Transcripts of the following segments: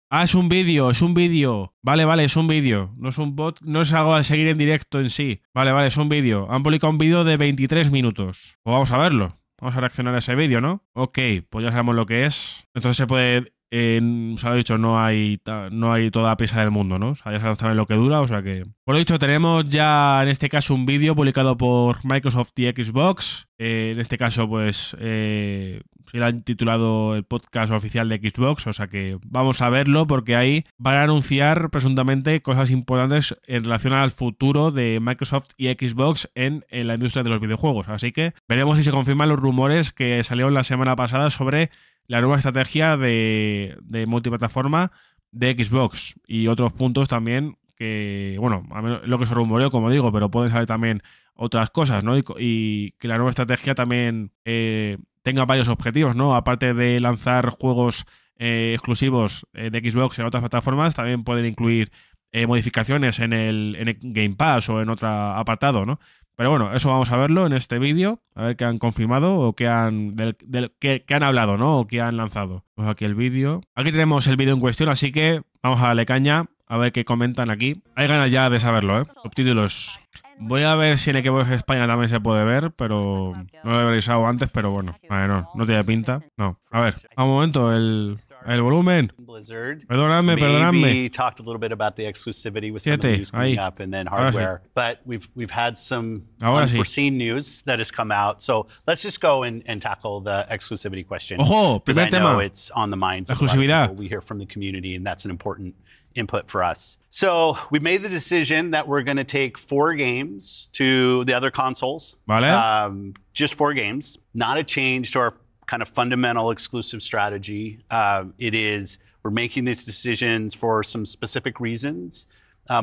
Ah, es un vídeo, es un vídeo. Vale, vale, es un vídeo. No es un bot, no es algo a seguir en directo en sí. Vale, vale, es un vídeo. Han publicado un vídeo de 23 minutos. Pues vamos a verlo. Vamos a reaccionar a ese vídeo, ¿no? Ok, pues ya sabemos lo que es. Entonces se puede... os lo he dicho, no hay toda la prisa del mundo, ¿no? O sea, ya sabemos también lo que dura, o sea que... Por lo dicho, tenemos ya en este caso un vídeo publicado por Microsoft y Xbox. En este caso, pues, se le han titulado el podcast oficial de Xbox, o sea que vamos a verlo porque ahí van a anunciar presuntamente cosas importantes en relación al futuro de Microsoft y Xbox en la industria de los videojuegos. Así que veremos si se confirman los rumores que salieron la semana pasada sobre la nueva estrategia de multiplataforma de Xbox y otros puntos también que, bueno, a menos lo que se rumoreó, como digo, pero pueden saber también otras cosas, ¿no? Y que la nueva estrategia también tenga varios objetivos, ¿no? Aparte de lanzar juegos exclusivos de Xbox en otras plataformas, también pueden incluir modificaciones en el Game Pass o en otro apartado, ¿no? Pero bueno, eso vamos a verlo en este vídeo, a ver qué han confirmado o qué han hablado, ¿no? O qué han lanzado. Pues aquí el vídeo. Aquí tenemos el vídeo en cuestión, así que vamos a darle caña, a ver qué comentan aquí. Hay ganas ya de saberlo, ¿eh? Subtítulos. Voy a ver si en Xbox España también se puede ver, pero no lo he revisado antes, pero bueno. Vale, no tiene pinta. No. A ver, a un momento, el volumen. Perdonadme. Maybe talked a little bit about the exclusivity with some of the news coming up and then hardware. But we've had some unforeseen news that has come out. So let's just go and tackle the exclusivity question. Ojo, primer tema. I know it's on the minds of a lot of people. We hear from the community, and that's an important input for us. So we made the decision that we're going to take 4 games to the other consoles. Vale. Just 4 games. Not a change to our kind of fundamental exclusive strategy. We're making these decisions for some specific reasons.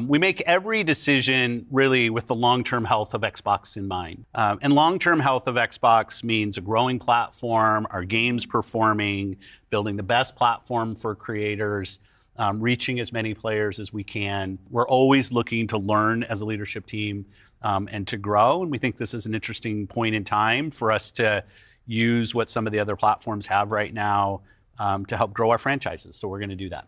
We make every decision really with the long-term health of Xbox in mind. And long-term health of Xbox means a growing platform, our games performing, building the best platform for creators, reaching as many players as we can. We're always looking to learn as a leadership team and to grow. And we think this is an interesting point in time for us to use what some of the other platforms have right now to help grow our franchises. So we're going to do that.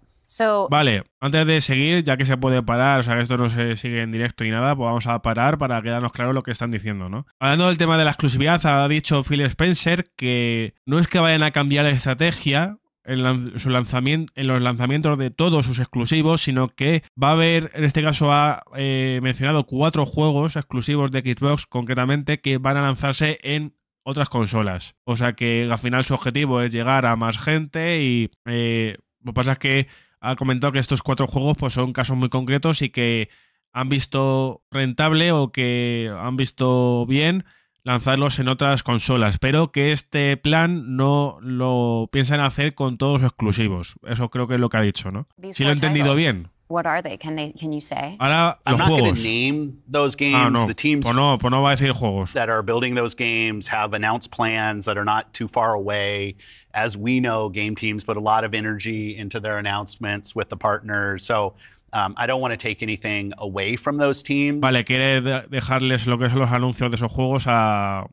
Vale, antes de seguir, ya que se puede parar, o sea que esto no se sigue en directo ni nada, pues vamos a parar para quedarnos claro lo que están diciendo, ¿no? Hablando del tema de la exclusividad, ha dicho Phil Spencer que no es que vayan a cambiar la estrategia en los lanzamientos de todos sus exclusivos, sino que va a haber, en este caso ha mencionado 4 juegos exclusivos de Xbox concretamente que van a lanzarse en otras consolas. O sea que al final su objetivo es llegar a más gente y lo que pasa es que ha comentado que estos 4 juegos pues son casos muy concretos y que han visto rentable o que han visto bien lanzarlos en otras consolas, pero que este plan no lo piensan hacer con todos los exclusivos. Eso creo que es lo que ha dicho, ¿no? Si lo he entendido bien. What are they? Can you say? Ahora, los I'm not juegos. going to name those games. No. The teams pues no va a decir juegos. that are building those games have announced plans that are not too far away. As we know, game teams put a lot of energy into their announcements with the partners. So I don't want to take anything away from those teams. Vale, quiere dejarles lo que son los anuncios de esos juegos a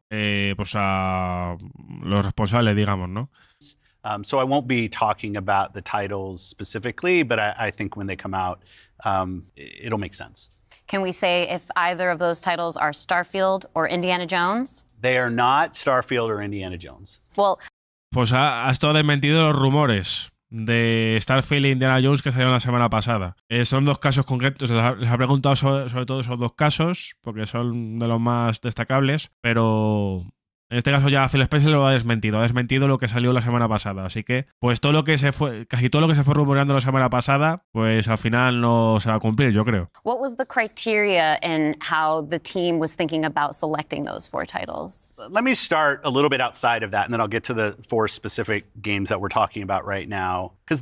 los responsables, digamos, ¿no? So I won't be talking about the titles specifically, but I think when they come out, it'll make sense. Can we say if either of those titles are Starfield or Indiana Jones? They are not Starfield or Indiana Jones. Well, pues ha estado desmentido los rumores de Starfield e Indiana Jones que salieron la semana pasada. Son 2 casos concretos. Les ha preguntado sobre todo esos 2 casos, porque son de los más destacables, pero en este caso ya Phil Spencer lo ha desmentido lo que salió la semana pasada. Así que, pues casi todo lo que se fue rumoreando la semana pasada, pues al final no se va a cumplir, yo creo. What was the criteria in how the team was thinking about selecting those 4 titles? Let me start a little bit outside of that, and then I'll get to the 4 specific games that we're talking about right now. Because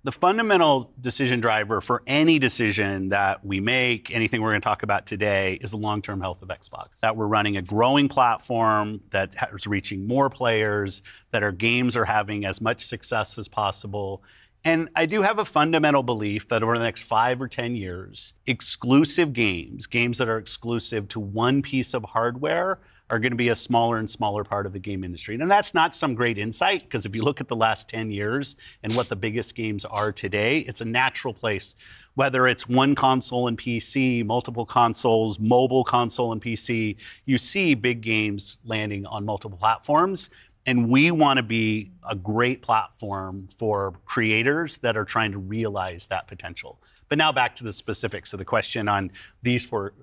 the fundamental decision driver for any decision that we make, anything we're going to talk about today, is the long-term health of Xbox. That we're running a growing platform that is reaching more players, that our games are having as much success as possible. And I do have a fundamental belief that over the next 5 or 10 years, exclusive games that are exclusive to one piece of hardware, are going to be a smaller and smaller part of the game industry. And that's not some great insight, because if you look at the last 10 years and what the biggest games are today, it's a natural place. Whether it's one console and PC, multiple consoles, mobile console and PC, you see big games landing on multiple platforms. And we want to be a great platform for creators that are trying to realize that potential. But now back to the specifics of the question on these four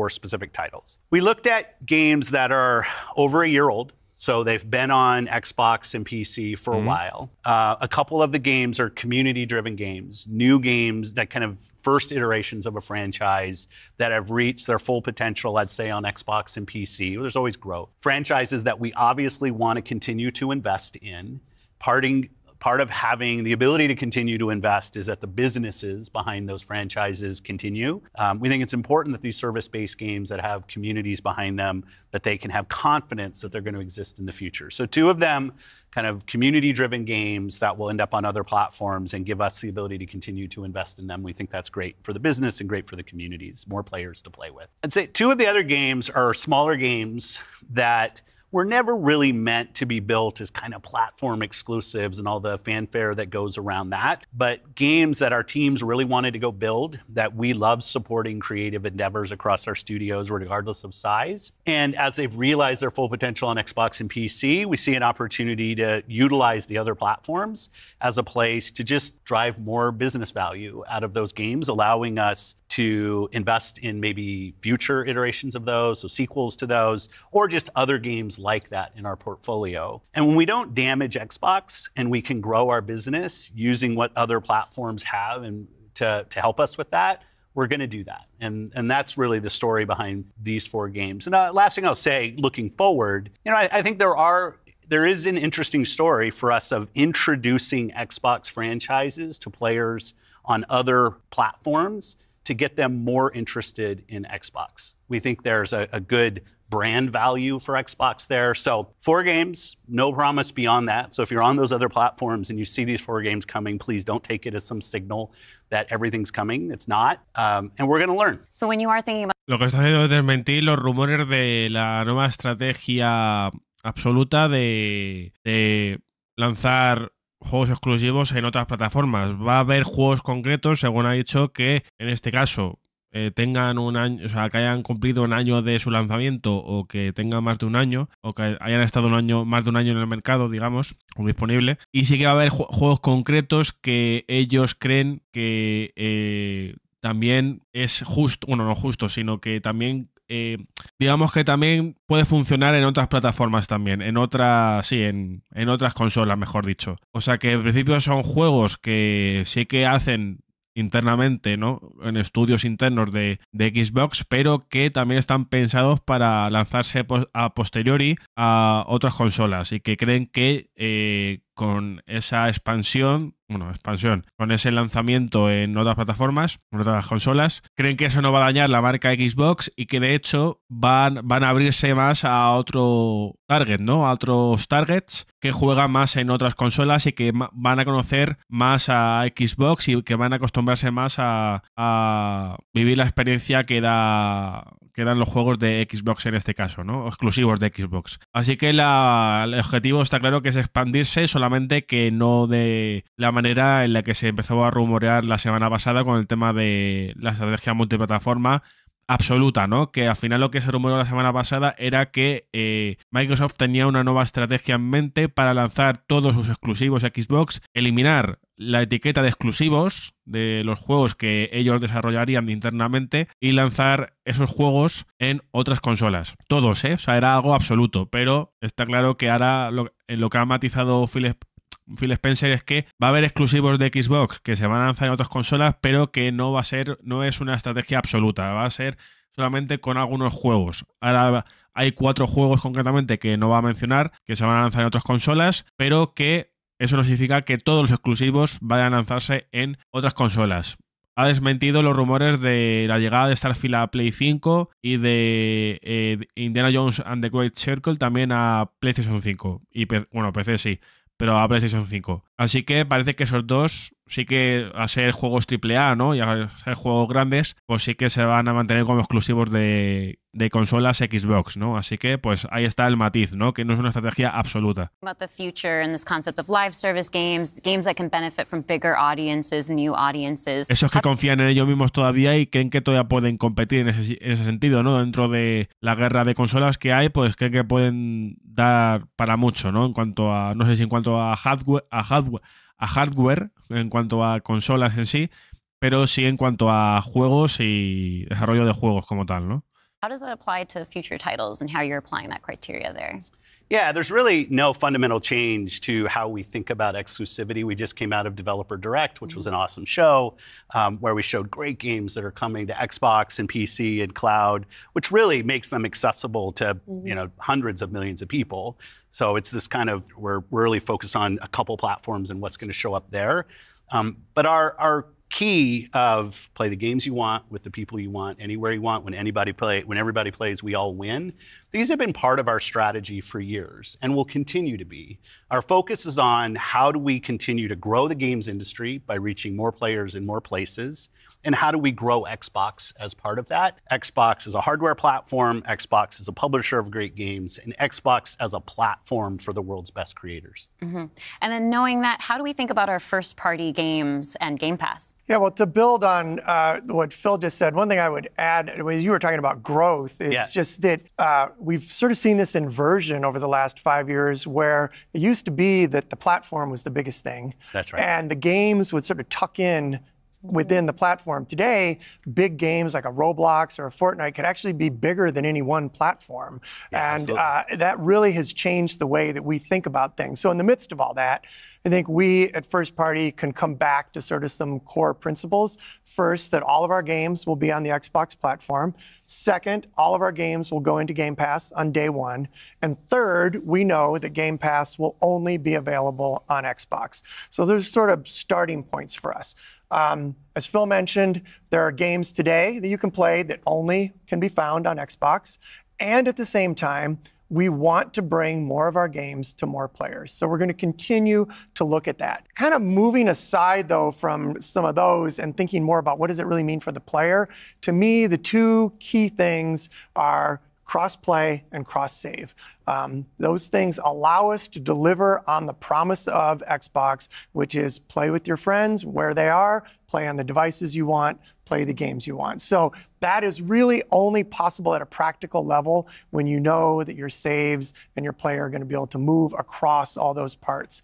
specific titles. We looked at games that are over a year old. So they've been on Xbox and PC for a while. A couple of the games are community-driven games, new games that kind of first iterations of a franchise that have reached their full potential, I'd say, on Xbox and PC. There's always growth. Franchises that we obviously want to continue to invest in. Part of having the ability to continue to invest is that the businesses behind those franchises continue. We think it's important that these service-based games that have communities behind them, that they can have confidence that they're going to exist in the future. So two of them, kind of community-driven games that will end up on other platforms and give us the ability to continue to invest in them. We think that's great for the business and great for the communities, more players to play with. I'd say two of the other games are smaller games that were never really meant to be built as kind of platform exclusives and all the fanfare that goes around that, but games that our teams really wanted to go build, that we love supporting creative endeavors across our studios regardless of size. And as they've realized their full potential on Xbox and PC, we see an opportunity to utilize the other platforms as a place to just drive more business value out of those games, allowing us to invest in maybe future iterations of those, so sequels to those, or just other games like that in our portfolio. And when we don't damage Xbox and we can grow our business using what other platforms have and to help us with that, we're going to do that. And that's really the story behind these four games. And last thing I'll say, looking forward, I think there is an interesting story for us of introducing Xbox franchises to players on other platforms to get them more interested in Xbox. We think there's a good brand value for Xbox there. So 4 games, no promise beyond that. So if you're on those other platforms and you see these 4 games coming, please don't take it as some signal that everything's coming. It's not. And we're going to learn. So when you are thinking about... Lo que está haciendo es desmentir los rumores de la nueva estrategia absoluta de lanzar juegos exclusivos en otras plataformas. Va a haber juegos concretos, según ha dicho, que en este caso tengan un año, o sea, que hayan cumplido un año de su lanzamiento o que tengan más de un año o que hayan estado más de un año en el mercado, digamos, o disponible. Y sí que va a haber juegos concretos que ellos creen que también es justo, bueno, no justo, sino que también digamos que también puede funcionar en otras plataformas también, en otras consolas, mejor dicho. O sea que en principio son juegos que sí que hacen internamente, ¿no? En estudios internos de Xbox, pero que también están pensados para lanzarse a posteriori a otras consolas y que creen que con esa expansión, con ese lanzamiento en otras plataformas, en otras consolas, creen que eso no va a dañar la marca Xbox y que de hecho van a abrirse más a otro target, ¿no? A otros targets que juegan más en otras consolas y que van a conocer más a Xbox y que van a acostumbrarse más a vivir la experiencia que dan los juegos de Xbox en este caso, ¿no? Exclusivos de Xbox. Así que el objetivo está claro que es expandirse, solamente que no de la manera en la que se empezó a rumorear la semana pasada con el tema de la estrategia multiplataforma absoluta, ¿no? Que al final lo que se rumoreó la semana pasada era que Microsoft tenía una nueva estrategia en mente para lanzar todos sus exclusivos a Xbox, eliminar la etiqueta de exclusivos de los juegos que ellos desarrollarían internamente y lanzar esos juegos en otras consolas. Todos, O sea, era algo absoluto, pero está claro que ahora lo que ha matizado Phil Spencer es que va a haber exclusivos de Xbox que se van a lanzar en otras consolas, pero que no es una estrategia absoluta, va a ser solamente con algunos juegos. Ahora hay 4 juegos concretamente que no va a mencionar, que se van a lanzar en otras consolas, pero que eso no significa que todos los exclusivos vayan a lanzarse en otras consolas. Ha desmentido los rumores de la llegada de Starfield a Play 5 y de Indiana Jones and the Great Circle también a PlayStation 5. Y PC sí, pero a PlayStation 5. Así que parece que esos dos sí que a ser juegos AAA, ¿no? Y a ser juegos grandes, pues sí que se van a mantener como exclusivos de de consolas Xbox, ¿no? Así que, pues ahí está el matiz, ¿no? Que no es una estrategia absoluta. About the future and this concept of live service games, games that can benefit from bigger audiences, new audiences. Esos que confían en ellos mismos todavía y creen que todavía pueden competir en ese sentido, ¿no? Dentro de la guerra de consolas que hay, pues creen que pueden dar para mucho, ¿no? En cuanto a, no sé si en cuanto a hardware, en cuanto a consolas en sí, pero sí en cuanto a juegos y desarrollo de juegos como tal, ¿no? How does that apply to future titles and how you're applying that criteria there? Yeah, there's really no fundamental change to how we think about exclusivity. We just came out of Developer Direct, which was an awesome show, where we showed great games that are coming to Xbox and PC and cloud, which really makes them accessible to hundreds of millions of people. So it's this kind of, we're really focused on a couple platforms and what's going to show up there. But our key of play the games you want with the people you want, anywhere you want, when everybody plays, we all win. These have been part of our strategy for years and will continue to be. Our focus is on how do we continue to grow the games industry by reaching more players in more places, and how do we grow Xbox as part of that? Xbox is a hardware platform, Xbox is a publisher of great games, and Xbox as a platform for the world's best creators. And then knowing that, how do we think about our first-party games and Game Pass? Yeah, well, to build on what Phil just said, one thing I would add, as you were talking about growth, is just that we've sort of seen this inversion over the last 5 years where it used to be that the platform was the biggest thing. That's right. And the games would sort of tuck in within the platform. Today, big games like a Roblox or a Fortnite could actually be bigger than any one platform. And that really has changed the way that we think about things. So in the midst of all that, I think we at First Party can come back to sort of some core principles. First, that all of our games will be on the Xbox platform. Second, all of our games will go into Game Pass on day one. And third, we know that Game Pass will only be available on Xbox. So there's sort of starting points for us. As Phil mentioned, there are games today that you can play that only can be found on Xbox. And at the same time, we want to bring more of our games to more players. So we're going to continue to look at that. Kind of moving aside, though, from some of those and thinking more about what does it really mean for the player, to me, the two key things are cross-play and cross-save. Those things allow us to deliver on the promise of Xbox, which is play with your friends where they are, play on the devices you want, play the games you want. So that is really only possible at a practical level when you know that your saves and your player are going to be able to move across all those parts.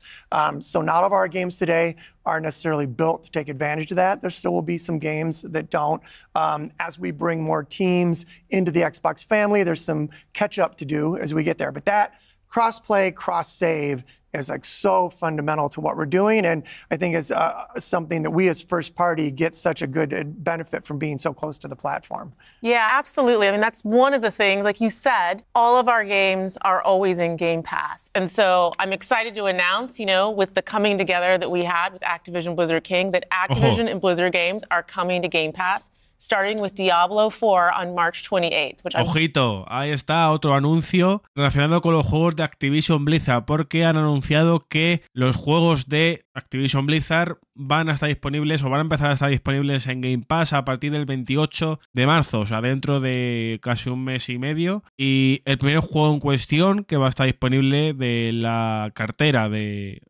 So not all of our games today are necessarily built to take advantage of that. There still will be some games that don't. As we bring more teams into the Xbox family, there's some catch up to do as we get there. But that cross-play, cross-save is like so fundamental to what we're doing, and I think is something that we as First Party get such a good benefit from being so close to the platform. Yeah, absolutely. I mean, that's one of the things, like you said, all of our games are always in Game Pass. And so I'm excited to announce, you know, with the coming together that we had with Activision Blizzard King, that Activision and Blizzard games are coming to Game Pass, starting with Diablo 4 on March 28th. Ojito, ahí está otro anuncio relacionado con los juegos de Activision Blizzard, porque han anunciado que los juegos de Activision Blizzard van a estar disponibles o van a empezar a estar disponibles en Game Pass a partir del 28 de marzo, o sea, dentro de casi un mes y medio. Y el primer juego en cuestión que va a estar disponible de la cartera de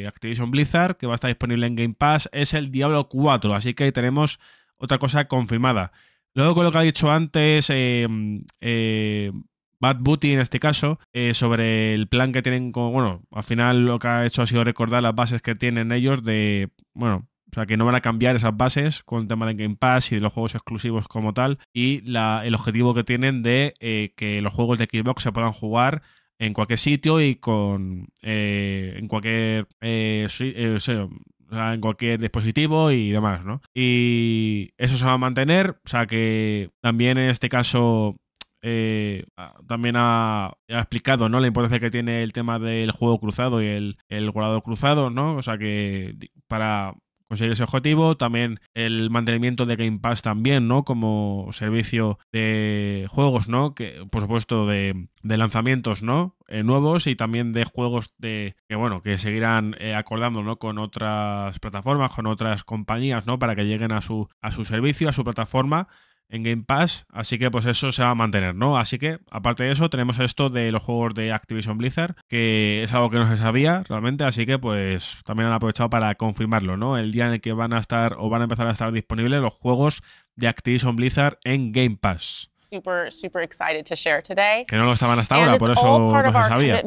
Activision Blizzard, que va a estar disponible en Game Pass, es el Diablo 4, así que ahí tenemos otra cosa confirmada. Luego con lo que ha dicho antes Bad Booty en este caso, sobre el plan que tienen con... Bueno, al final lo que ha hecho ha sido recordar las bases que tienen ellos de... Bueno, o sea, que no van a cambiar esas bases con el tema de Game Pass y de los juegos exclusivos como tal, y el objetivo que tienen de que los juegos de Xbox se puedan jugar en cualquier sitio y con en cualquier en cualquier dispositivo y demás, ¿no? Y eso se va a mantener, o sea que también en este caso también ha explicado, ¿no?, la importancia que tiene el tema del juego cruzado y el guardado cruzado, ¿no? O sea que para conseguir ese objetivo, también el mantenimiento de Game Pass también, ¿no?, como servicio de juegos, ¿no?, que por supuesto de lanzamientos, ¿no?, nuevos, y también de juegos que bueno, que seguirán acordando, ¿no?, con otras plataformas, con otras compañías, ¿no?, para que lleguen a su servicio, a su plataforma. en Game Pass, así que pues eso se va a mantener, ¿no? Así que, aparte de eso, tenemos esto de los juegos de Activision Blizzard, que es algo que no se sabía realmente, así que pues también han aprovechado para confirmarlo, ¿no? El día en el que van a estar o van a empezar a estar disponibles los juegos de Activision Blizzard en Game Pass. Super excited to share today. Que no lo estaban hasta ahora, por eso no se sabía.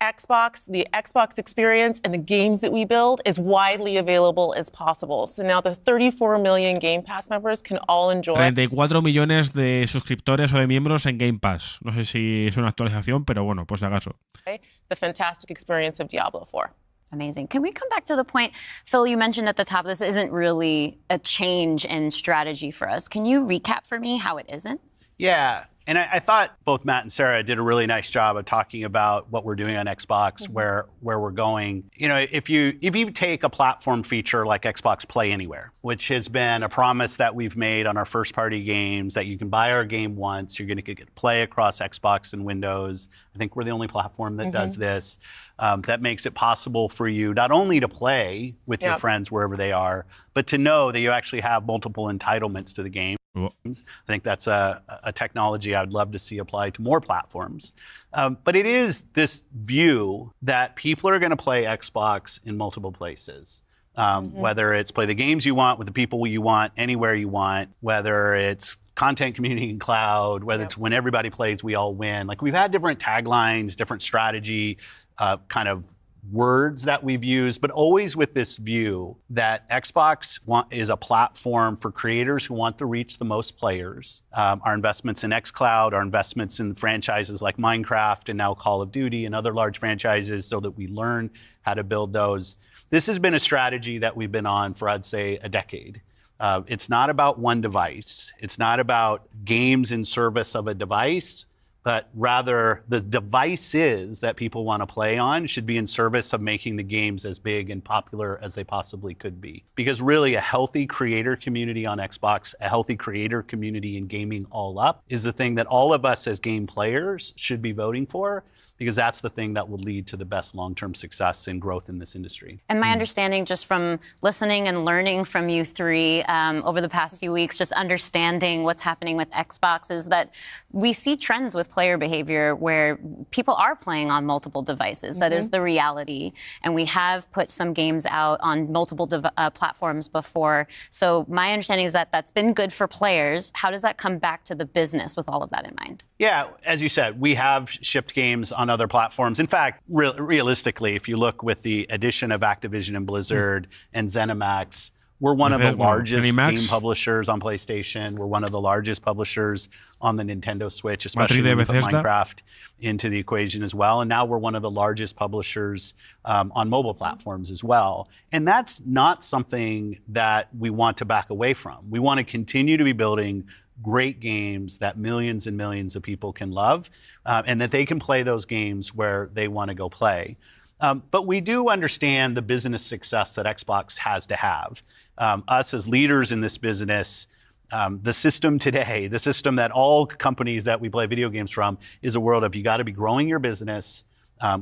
Xbox, the Xbox experience and the games that we build as widely available as possible. So now the 34 million Game Pass members can all enjoy. 34 millones de suscriptores o de miembros en Game Pass. No sé si es una actualización, pero bueno, pues de acaso. The fantastic experience of Diablo 4. Amazing. Can we come back to the point, Phil, you mentioned at the top, this isn't really a change in strategy for us. Can you recap for me how it isn't? Yeah. And I thought both Matt and Sarah did a really nice job of talking about what we're doing on Xbox, where we're going. You know, if you take a platform feature like Xbox Play Anywhere, which has been a promise that we've made on our first-party games, that you can buy our game once, you're going to get to play across Xbox and Windows. I think we're the only platform that does this. That makes it possible for you not only to play with your friends wherever they are, but to know that you actually have multiple entitlements to the game. I think that's a technology I would love to see applied to more platforms. But it is this view that people are going to play Xbox in multiple places. Whether it's play the games you want with the people you want, anywhere you want, whether it's content, community, and cloud, whether it's when everybody plays, we all win. Like we've had different taglines, different strategy, kind of words that we've used, but always with this view that Xbox is a platform for creators who want to reach the most players. Our investments in xCloud, our investments in franchises like Minecraft and now Call of Duty and other large franchises so that we learn how to build those. This has been a strategy that we've been on for, I'd say, a decade. It's not about one device. It's not about games in service of a device, but rather the devices that people want to play on should be in service of making the games as big and popular as they possibly could be. Because really a healthy creator community on Xbox, a healthy creator community in gaming all up is the thing that all of us as game players should be voting for, because that's the thing that will lead to the best long-term success and growth in this industry. And my understanding just from listening and learning from you three over the past few weeks, just understanding what's happening with Xbox is that we see trends with player behavior where people are playing on multiple devices. That is the reality. And we have put some games out on multiple platforms before. So my understanding is that that's been good for players. How does that come back to the business with all of that in mind? Yeah, as you said, we have shipped games on other platforms. In fact, realistically, if you look with the addition of Activision and Blizzard and ZeniMax, we're one of the largest game publishers on PlayStation. We're one of the largest publishers on the Nintendo Switch, especially when we put Minecraft into the equation as well. And now we're one of the largest publishers on mobile platforms as well. And that's not something that we want to back away from. We want to continue to be building great games that millions and millions of people can love, and that they can play those games where they want to go play. But we do understand the business success that Xbox has to have. Us as leaders in this business, the system today, the system that all companies that we play video games from, is a world of you got to be growing your business.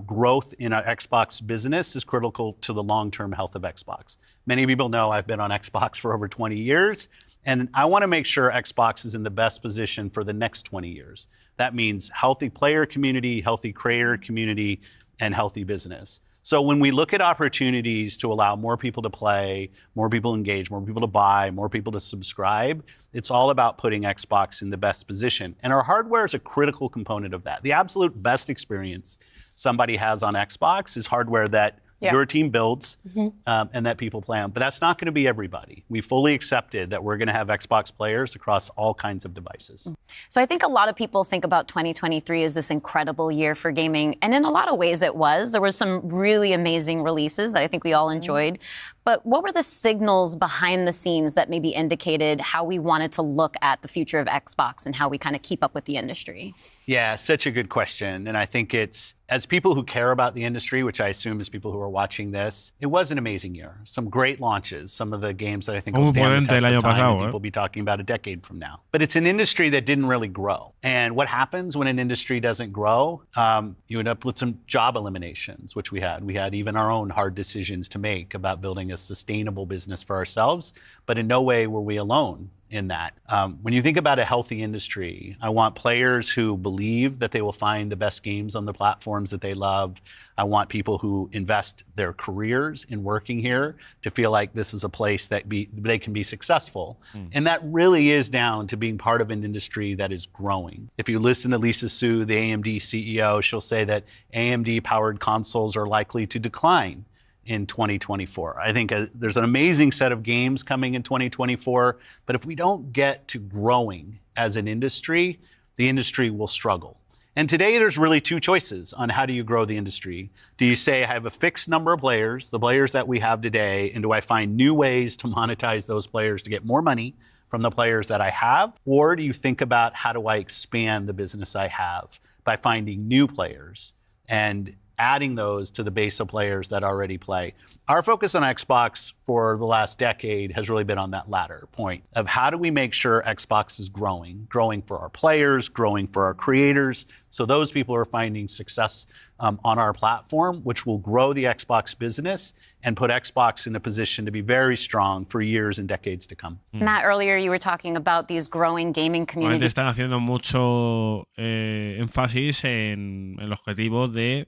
Growth in our Xbox business is critical to the long-term health of Xbox. Many people know I've been on Xbox for over 20 years. And I want to make sure Xbox is in the best position for the next 20 years. That means healthy player community, healthy creator community, and healthy business. So when we look at opportunities to allow more people to play, more people engage, more people to buy, more people to subscribe, it's all about putting Xbox in the best position. And our hardware is a critical component of that. The absolute best experience somebody has on Xbox is hardware that your team builds and that people play on. But that's not going to be everybody. We fully accepted that we're going to have Xbox players across all kinds of devices. So I think a lot of people think about 2023 as this incredible year for gaming. And in a lot of ways it was. There were some really amazing releases that I think we all enjoyed. But what were the signals behind the scenes that maybe indicated how we wanted to look at the future of Xbox and how we kind of keep up with the industry? Yeah, such a good question. And I think it's, as people who care about the industry, which I assume is people who are watching this, it was an amazing year. Some great launches, some of the games that I think will stand the test of time and people will be talking about a decade from now. But it's an industry that didn't really grow. And what happens when an industry doesn't grow? You end up with some job eliminations, which we had. We had even our own hard decisions to make about building a sustainable business for ourselves, but in no way were we alone in that. When you think about a healthy industry, I want players who believe that they will find the best games on the platforms that they love. I want people who invest their careers in working here to feel like this is a place that they can be successful. And that really is down to being part of an industry that is growing. If you listen to Lisa Su, the AMD CEO, she'll say that AMD-powered consoles are likely to decline in 2024. I think there's an amazing set of games coming in 2024, but if we don't get to growing as an industry, the industry will struggle. And today there's really two choices on how do you grow the industry. Do you say, I have a fixed number of players, the players that we have today, and do I find new ways to monetize those players to get more money from the players that I have? Or do you think about how do I expand the business I have by finding new players and adding those to the base of players that already play? Our focus on Xbox for the last decade has really been on that latter point of how do we make sure Xbox is growing for our players, growing for our creators, so those people are finding success on our platform, which will grow the Xbox business and put Xbox in a position to be very strong for years and decades to come. Matt, earlier you were talking about these growing gaming communities. Están haciendo mucho énfasis en el objetivo de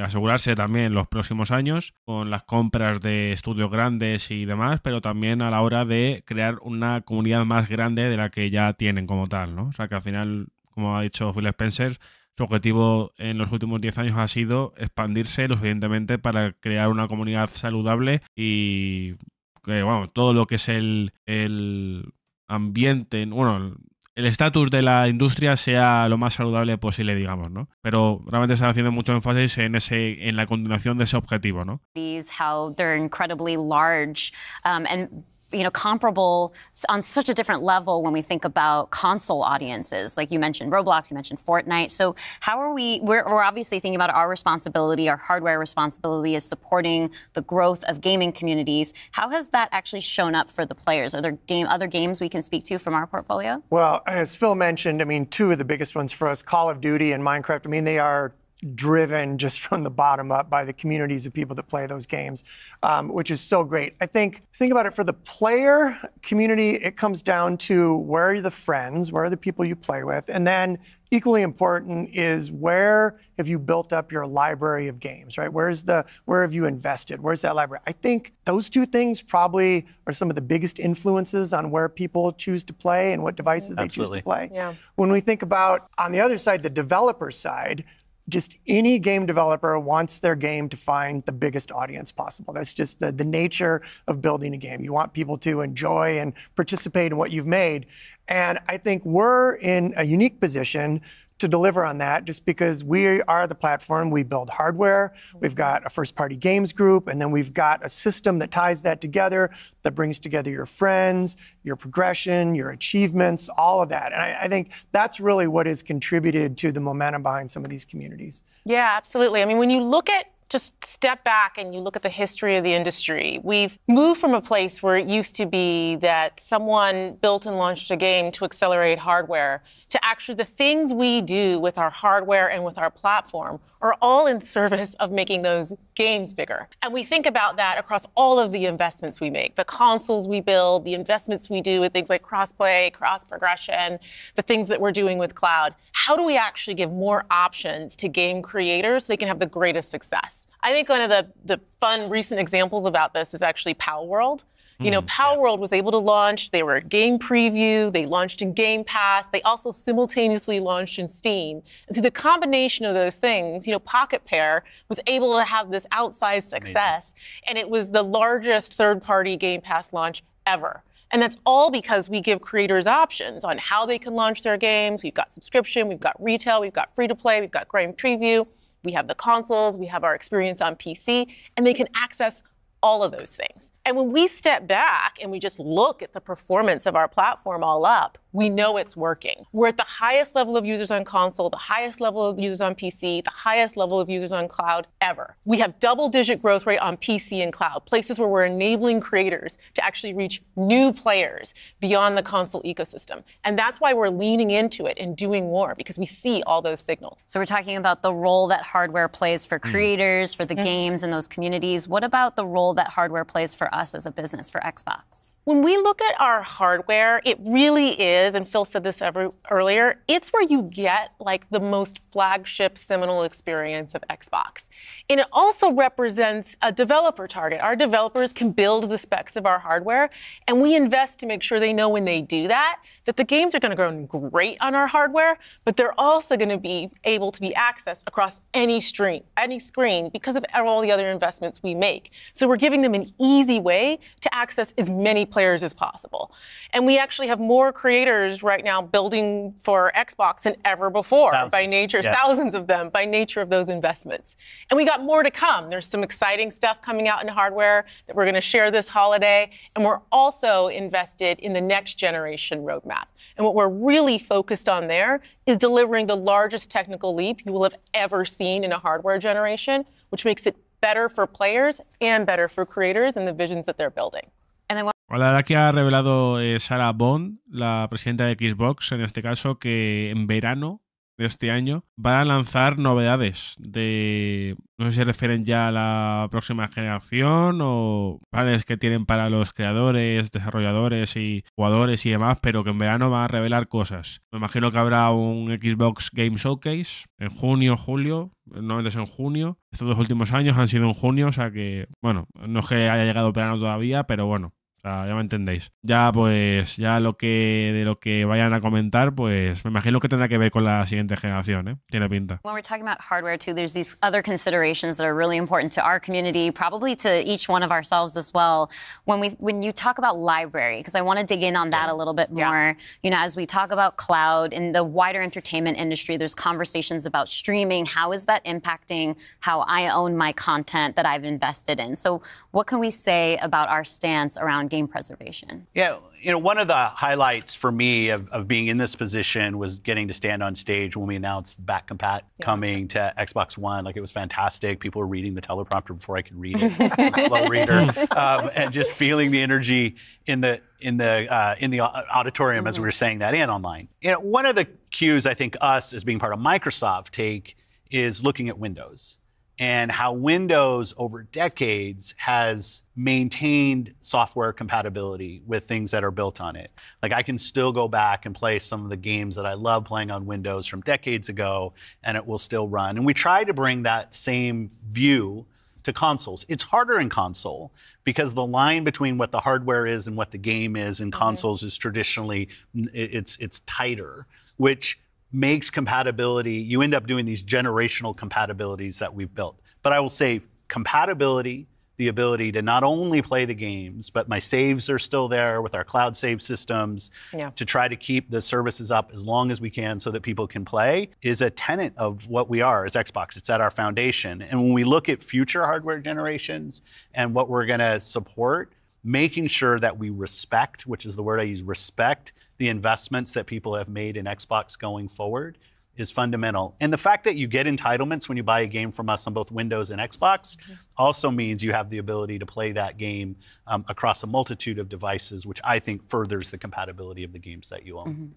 asegurarse también los próximos años con las compras de estudios grandes y demás, pero también a la hora de crear una comunidad más grande de la que ya tienen como tal, ¿no? O sea que al final, como ha dicho Phil Spencer, su objetivo en los últimos 10 años ha sido expandirse lo suficientemente para crear una comunidad saludable y que, bueno, todo lo que es el ambiente, bueno, el estatus de la industria sea lo más saludable posible, digamos, ¿no? Pero realmente están haciendo mucho énfasis en la continuación de ese objetivo, ¿no? How they're incredibly large and comparable on such a different level when we think about console audiences. Like you mentioned Roblox, you mentioned Fortnite. So how are we're obviously thinking about our responsibility, our hardware responsibility is supporting the growth of gaming communities. How has that actually shown up for the players? Are there other games we can speak to from our portfolio? Well, as Phil mentioned, I mean, two of the biggest ones for us, Call of Duty and Minecraft, I mean, they are driven just from the bottom up by the communities of people that play those games, which is so great. I think about it, for the player community, it comes down to where are the friends, where are the people you play with, and then equally important is where have you built up your library of games, right? Where have you invested? Where's that library? I think those two things probably are some of the biggest influences on where people choose to play and what devices they choose to play. Yeah. When we think about, on the other side, the developer side, just any game developer wants their game to find the biggest audience possible. That's just the nature of building a game. You want people to enjoy and participate in what you've made. And I think we're in a unique position to deliver on that just because we are the platform. We build hardware, we've got a first-party games group, and then we've got a system that ties that together, that brings together your friends, your progression, your achievements, all of that. And I think that's really what has contributed to the momentum behind some of these communities. Yeah, absolutely. I mean, when you look at just step back and you look at the history of the industry, we've moved from a place where it used to be that someone built and launched a game to accelerate hardware to actually the things we do with our hardware and with our platform are all in service of making those games bigger. And we think about that across all of the investments we make, the consoles we build, the investments we do with things like cross-play, cross-progression, the things that we're doing with cloud. How do we actually give more options to game creators so they can have the greatest success? I think one of the fun recent examples about this is actually Pal World. You know, Pal World was able to launch, they were a game preview, they launched in Game Pass, they also simultaneously launched in Steam. And through the combination of those things, you know, Pocket Pair was able to have this outsized success, and it was the largest third-party Game Pass launch ever. And that's all because we give creators options on how they can launch their games. We've got subscription, we've got retail, we've got free-to-play, we've got game preview, we have the consoles, we have our experience on PC, and they can access all of those things. And when we step back and we just look at the performance of our platform all up, we know it's working. We're at the highest level of users on console, the highest level of users on PC, the highest level of users on cloud ever. We have double-digit growth rate on PC and cloud, places where we're enabling creators to actually reach new players beyond the console ecosystem. And that's why we're leaning into it and doing more, because we see all those signals. So we're talking about the role that hardware plays for creators, for the games and those communities. What about the role role that hardware plays for us as a business, for Xbox? When we look at our hardware, it really is, and Phil said this earlier, it's where you get like the most flagship seminal experience of Xbox. And it also represents a developer target. Our developers can build the specs of our hardware, and we invest to make sure they know when they do that the games are going to run great on our hardware, but they're also going to be able to be accessed across any screen because of all the other investments we make. So we're giving them an easy way to access as many players as possible. And we actually have more creators right now building for Xbox than ever before by nature, thousands of them by nature of those investments. And we got more to come. There's some exciting stuff coming out in hardware that we're going to share this holiday. And we're also invested in the next generation roadmap. And what we're really focused on there is delivering the largest technical leap you will have ever seen in a hardware generation, which makes it better for players and better for creators and the visions that they're building. And then La verdad que ha revelado Sarah Bond, la presidenta de Xbox, en este caso, que en verano de este año van a lanzar novedades de, no sé si refieren ya a la próxima generación o planes que tienen para los creadores, desarrolladores y jugadores y demás, pero que en verano van a revelar cosas. Me imagino que habrá un Xbox Game Showcase en junio, julio, normalmente es en junio. Estos 2 últimos años han sido en junio, o sea que, bueno, no es que haya llegado verano todavía, pero bueno. Ya me entendéis. Ya pues, ya de lo que vayan a comentar, pues me imagino que tendrá que ver con la siguiente generación, ¿eh? Tiene pinta. When we're talking about hardware too, there's these other considerations that are really important to our community, probably to each one of ourselves as well. When you talk about library, because I want to dig in on that a little bit more. You know, as we talk about cloud in the wider entertainment industry, there's conversations about streaming. How is that impacting how I own my content that I've invested in? So what can we say about our stance around game preservation? Yeah, you know, one of the highlights for me of being in this position was getting to stand on stage when we announced back compat coming to Xbox One. Like, it was fantastic. People were reading the teleprompter before I could read it. Slow reader, and just feeling the energy in the auditorium as we were saying that and online. You know, one of the cues I think us as being part of Microsoft take is looking at Windows and how Windows over decades has maintained software compatibility with things that are built on it. Like, I can still go back and play some of the games that I love playing on Windows from decades ago, and it will still run. And we try to bring that same view to consoles. It's harder in console because the line between what the hardware is and what the game is in consoles is traditionally, it's tighter, which makes compatibility, you end up doing these generational compatibilities that we've built. But I will say compatibility, the ability to not only play the games, but my saves are still there with our cloud save systems to try to keep the services up as long as we can so that people can play, is a tenet of what we are as Xbox. It's at our foundation. And when we look at future hardware generations and what we're going to support, making sure that we respect, which is the word I use, respect the investments that people have made in Xbox going forward is fundamental. And the fact that you get entitlements when you buy a game from us on both Windows and Xbox also means you have the ability to play that game across a multitude of devices, which I think furthers the compatibility of the games that you own.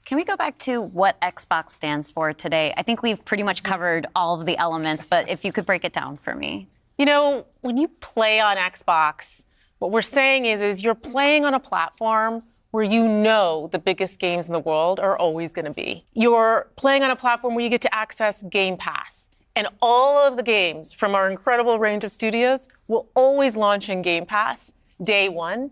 Can we go back to what Xbox stands for today? I think we've pretty much covered all of the elements, but if you could break it down for me. You know, when you play on Xbox, what we're saying is you're playing on a platform where you know the biggest games in the world are always going to be. You're playing on a platform where you get to access Game Pass. And all of the games from our incredible range of studios will always launch in Game Pass day one.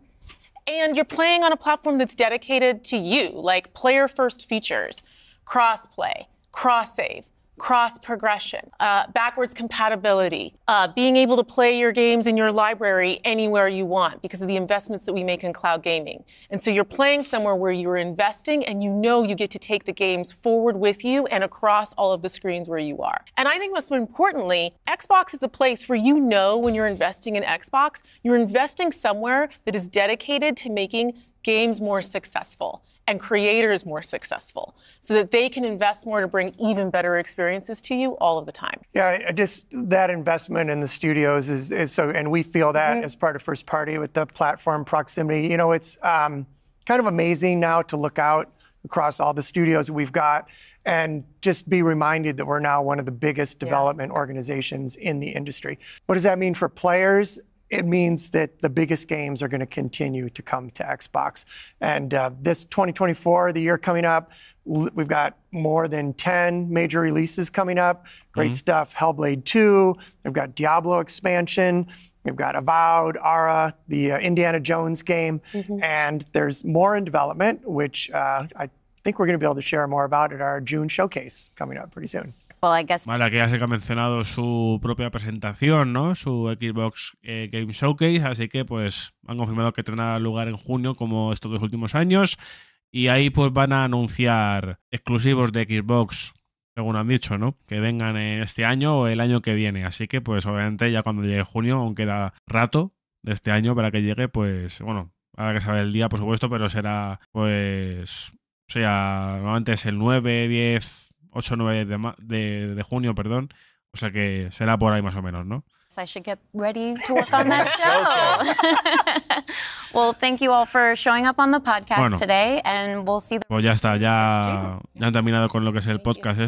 And you're playing on a platform that's dedicated to you, like player-first features, cross-play, cross-save, cross-progression, backwards compatibility, being able to play your games in your library anywhere you want because of the investments that we make in cloud gaming. And so you're playing somewhere where you're investing and you know you get to take the games forward with you and across all of the screens where you are. And I think most importantly, Xbox is a place where you know when you're investing in Xbox, you're investing somewhere that is dedicated to making games more successful and creators more successful so that they can invest more to bring even better experiences to you all of the time. Yeah, just that investment in the studios is so, and we feel that as part of first party with the platform proximity. You know, it's kind of amazing now to look out across all the studios we've got and just be reminded that we're now one of the biggest development organizations in the industry. What does that mean for players? it means that the biggest games are going to continue to come to Xbox. And this 2024, the year coming up, we've got more than 10 major releases coming up. Great stuff. Hellblade 2. We've got Diablo expansion. We've got Avowed, Ara, the Indiana Jones game. And there's more in development, which I think we're going to be able to share more about at our June showcase coming up pretty soon. Well, I guess... Vale, aquí ya sé que ha mencionado su propia presentación, ¿no? Su Xbox Game Showcase, así que pues han confirmado que tendrá lugar en junio como estos 2 últimos años y ahí pues van a anunciar exclusivos de Xbox, según han dicho, ¿no? Que vengan en este año o el año que viene, así que pues obviamente ya cuando llegue junio, aún queda rato de este año para que llegue, pues bueno, habrá que saber el día, por supuesto, pero será pues, o sea, normalmente es el 9, 10... 8 o 9 de junio, perdón. O sea que será por ahí más o menos, ¿no? I should get ready to work on that show. Well, thank you all for showing up on the podcast today, and we'll see. Pues ya está, ya han terminado con lo que es el podcast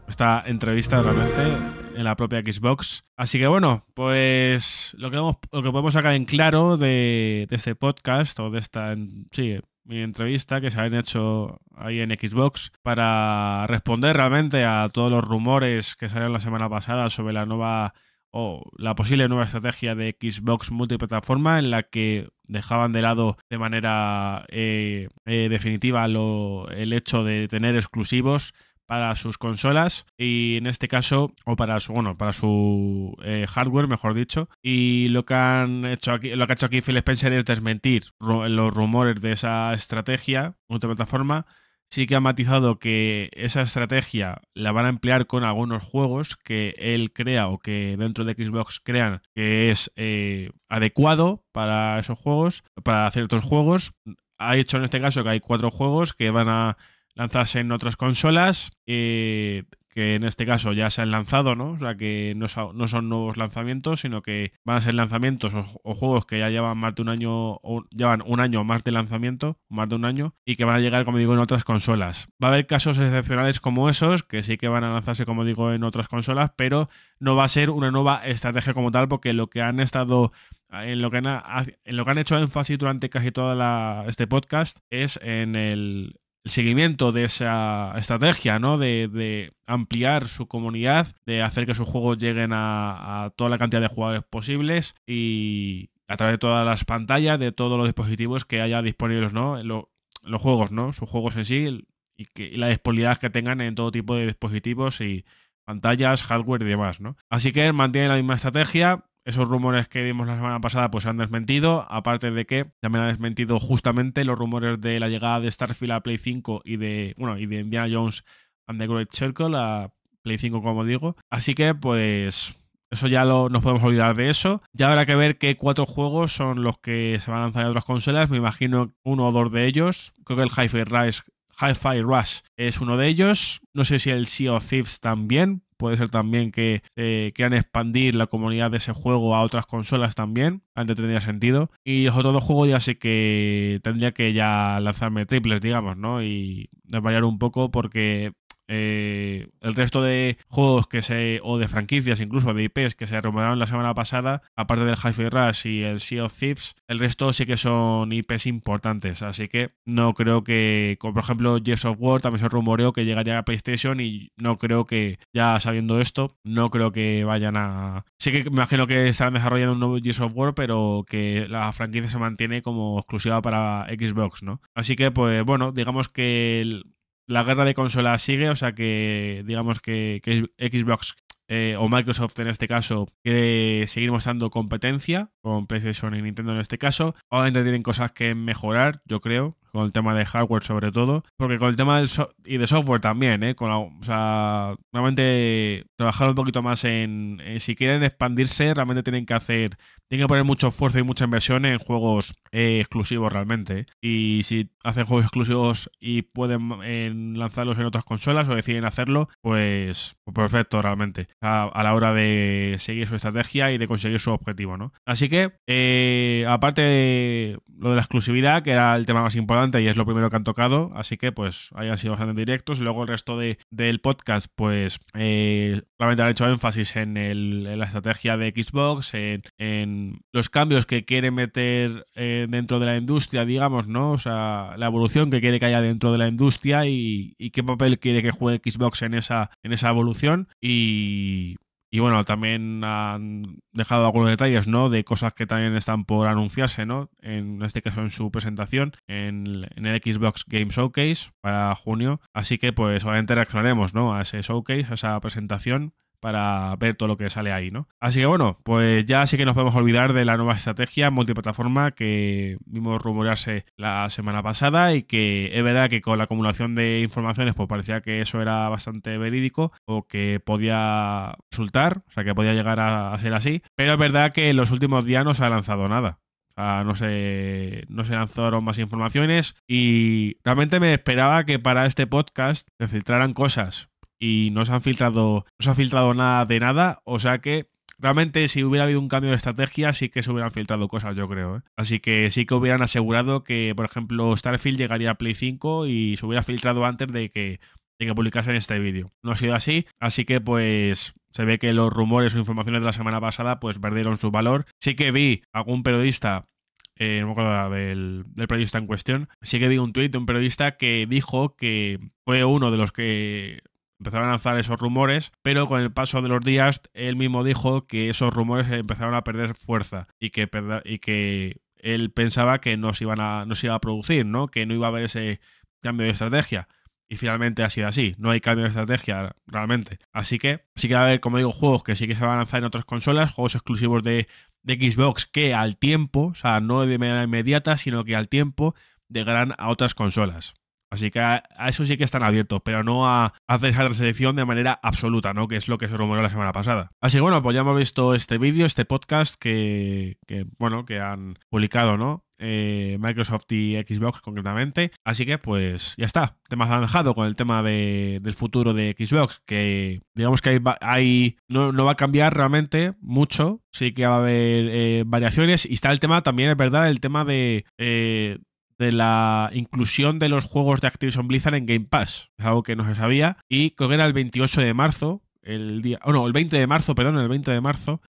esta entrevista realmente en la propia Xbox. Así que bueno, pues lo que podemos sacar en claro de este podcast o de esta mi entrevista que se han hecho ahí en Xbox para responder realmente a todos los rumores que salieron la semana pasada sobre la nueva o la posible nueva estrategia de Xbox multiplataforma en la que dejaban de lado de manera definitiva el hecho de tener exclusivos para sus consolas y en este caso, o para su hardware, mejor dicho. Y lo que ha hecho aquí Phil Spencer es desmentir los rumores de esa estrategia multiplataforma. Sí que ha matizado que esa estrategia la van a emplear con algunos juegos que él crea o que dentro de Xbox crean que es adecuado para esos juegos, para ciertos juegos. Ha dicho en este caso que hay 4 juegos que van a lanzarse en otras consolas, que en este caso ya se han lanzado, ¿no? O sea, que no son nuevos lanzamientos, sino que van a ser lanzamientos o juegos que ya llevan más de un año, o llevan un año más de lanzamiento, más de un año, y que van a llegar, como digo, en otras consolas. Va a haber casos excepcionales como esos, que sí que van a lanzarse, como digo, en otras consolas, pero no va a ser una nueva estrategia como tal, porque lo que han estado... En lo que han hecho énfasis durante casi toda este podcast es en el seguimiento de esa estrategia, ¿no? De ampliar su comunidad, de hacer que sus juegos lleguen a toda la cantidad de jugadores posibles y a través de todas las pantallas, de todos los dispositivos que haya disponibles, ¿no? Los juegos, ¿no? Sus juegos en sí y la disponibilidad que tengan en todo tipo de dispositivos y pantallas, hardware y demás, ¿no? Así que mantiene la misma estrategia. Esos rumores que vimos la semana pasada pues se han desmentido, aparte de que también han desmentido justamente los rumores de la llegada de Starfield a Play 5 y de Indiana Jones and the Great Circle a Play 5, como digo. Así que pues eso ya nos podemos olvidar de eso. Ya habrá que ver qué 4 juegos son los que se van a lanzar en otras consolas. Me imagino 1 o 2 de ellos. Creo que el Hi-Fi Rush es uno de ellos. No sé si el Sea of Thieves también. Puede ser también que quieran expandir la comunidad de ese juego a otras consolas también. Antes tendría sentido. Y los otros 2 juegos ya sí que tendría que ya lanzarme triples, digamos, ¿no? Y variar un poco porque el resto de juegos o de franquicias, incluso de IPs que se rumoraron la semana pasada, aparte del Hi-Fi Rush y el Sea of Thieves, el resto sí que son IPs importantes, así que no creo que, como por ejemplo Gears of War, también se rumoreó que llegaría a PlayStation y no creo que, ya sabiendo esto, no creo que vayan a... Sí que me imagino que estarán desarrollando un nuevo Gears of War, pero que la franquicia se mantiene como exclusiva para Xbox, ¿no? Así que, pues bueno, digamos que la guerra de consolas sigue, o sea que digamos que Xbox o Microsoft en este caso quiere seguir mostrando competencia con PlayStation y Nintendo en este caso. Obviamente tienen cosas que mejorar, yo creo, con el tema de hardware sobre todo, porque con el tema y de software también, o sea, realmente trabajar un poquito más en si quieren expandirse, realmente tienen que poner mucho esfuerzo y mucha inversión en juegos exclusivos realmente, y si hacen juegos exclusivos y pueden lanzarlos en otras consolas o deciden hacerlo, pues perfecto realmente, a la hora de seguir su estrategia y de conseguir su objetivo, ¿no? Así que, aparte de lo de la exclusividad, que era el tema más importante relevante y es lo primero que han tocado, así que pues hayan sido bastante directos. Y luego el resto del podcast, pues realmente han hecho énfasis en la estrategia de Xbox, en los cambios que quiere meter dentro de la industria, digamos, ¿no? O sea, la evolución que quiere que haya dentro de la industria y qué papel quiere que juegue Xbox en esa evolución. Y bueno, también han dejado algunos detalles, ¿no? De cosas que también están por anunciarse, ¿no? En este caso en su presentación, en el Xbox Game Showcase para junio. Así que pues obviamente reaccionaremos, ¿no? A ese showcase, a esa presentación, para ver todo lo que sale ahí, ¿no? Así que bueno, pues ya sí que nos podemos olvidar de la nueva estrategia multiplataforma que vimos rumorearse la semana pasada y que es verdad que con la acumulación de informaciones pues parecía que eso era bastante verídico o que podía resultar, o sea que podía llegar a ser así, pero es verdad que en los últimos días no se ha lanzado nada. O sea, no se lanzaron más informaciones y realmente me esperaba que para este podcast se filtraran cosas y no se ha filtrado nada de nada, o sea que realmente si hubiera habido un cambio de estrategia sí que se hubieran filtrado cosas, yo creo, ¿eh? Así que sí que hubieran asegurado que, por ejemplo, Starfield llegaría a Play 5 y se hubiera filtrado antes de que publicasen este vídeo. No ha sido así, así que pues se ve que los rumores o informaciones de la semana pasada pues perdieron su valor. Sí que vi algún periodista, no me acuerdo del periodista en cuestión, sí que vi un tuit de un periodista que dijo que fue uno de los que empezaron a lanzar esos rumores, pero con el paso de los días él mismo dijo que esos rumores empezaron a perder fuerza y que él pensaba que no se iba a producir, ¿no? Que no iba a haber ese cambio de estrategia. Y finalmente ha sido así, no hay cambio de estrategia realmente. Así que sí que va a haber, como digo, juegos que sí que se van a lanzar en otras consolas, juegos exclusivos de Xbox que al tiempo, o sea, no de manera inmediata, sino que al tiempo llegarán a otras consolas. Así que a eso sí que están abiertos, pero no a hacer esa reselección de manera absoluta, ¿no? Que es lo que se rumoreó la semana pasada. Así que bueno, pues ya hemos visto este vídeo, este podcast que han publicado, ¿no? Microsoft y Xbox concretamente. Así que pues ya está. Tema zanjado con el tema del futuro de Xbox, que digamos que no va a cambiar realmente mucho. Sí que va a haber variaciones. Y está el tema también, es verdad, el tema de la inclusión de los juegos de Activision Blizzard en Game Pass. Es algo que no se sabía. Y creo que era el 28 de marzo. El 20 de marzo,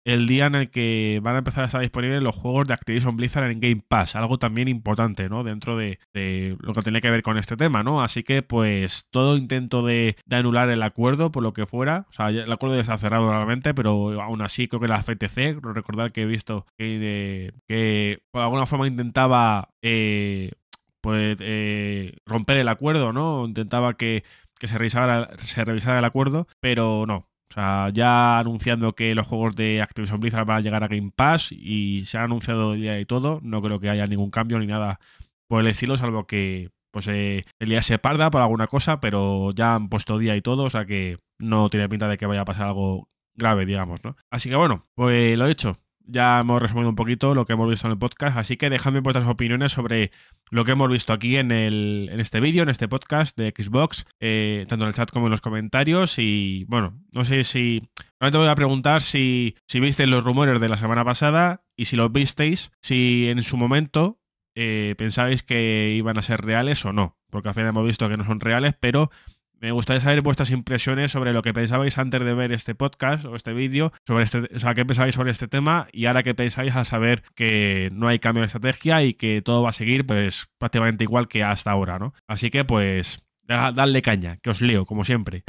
el día en el que van a empezar a estar disponibles los juegos de Activision Blizzard en Game Pass, algo también importante, ¿no? Dentro de lo que tenía que ver con este tema, ¿no? Así que, pues, todo intento de anular el acuerdo, por lo que fuera, o sea, el acuerdo ya está cerrado realmente, pero aún así creo que la FTC, recordar que he visto que por alguna forma intentaba romper el acuerdo, ¿no? Intentaba que se revisara el acuerdo, pero no. O sea, ya anunciando que los juegos de Activision Blizzard van a llegar a Game Pass y se ha anunciado el día y todo, no creo que haya ningún cambio ni nada por el estilo, salvo que pues el día se parda por alguna cosa, pero ya han puesto día y todo, o sea que no tiene pinta de que vaya a pasar algo grave, digamos, ¿no? Así que bueno, pues lo dicho. Ya hemos resumido un poquito lo que hemos visto en el podcast, así que dejadme vuestras opiniones sobre lo que hemos visto aquí en este vídeo, en este podcast de Xbox, tanto en el chat como en los comentarios. Y bueno, no sé si... Ahora te voy a preguntar si visteis los rumores de la semana pasada y si los visteis, si en su momento pensabais que iban a ser reales o no, porque al final hemos visto que no son reales, pero... Me gustaría saber vuestras impresiones sobre lo que pensabais antes de ver este podcast o este vídeo, o sea, qué pensabais sobre este tema y ahora qué pensáis al saber que no hay cambio de estrategia y que todo va a seguir pues prácticamente igual que hasta ahora, ¿no? Así que pues, dadle caña, que os leo, como siempre.